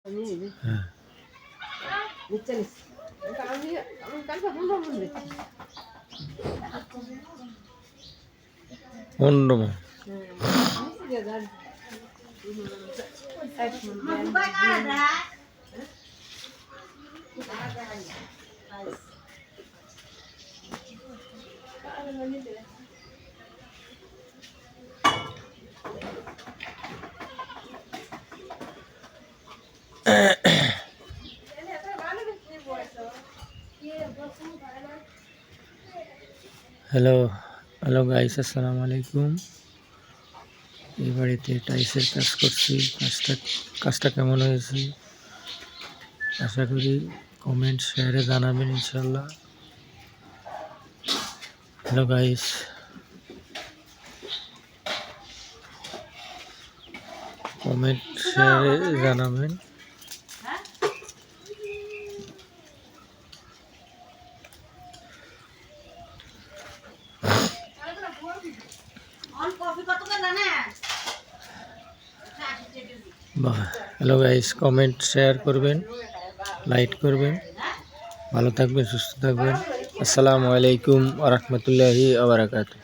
হ্যাঁ অন্যতম hello hello guys, আসসালামু আলাইকুম। এই বাড়িতে টাইলসের কাজ করছি। কাজটা কেমন হয়েছে আশা করি কমেন্ট শেয়ারে জানাবেন ইনশাল্লাহ। হ্যালো গাইস, কমেন্ট শেয়ারে জানাবেন। হ্যালো গাইস, কমেন্ট শেয়ার করবেন, লাইক করবেন। ভালো থাকবেন, সুস্থ থাকবেন। আসসালামু আলাইকুম ওয়া রাহমাতুল্লাহি ওয়া বারাকাতুহু।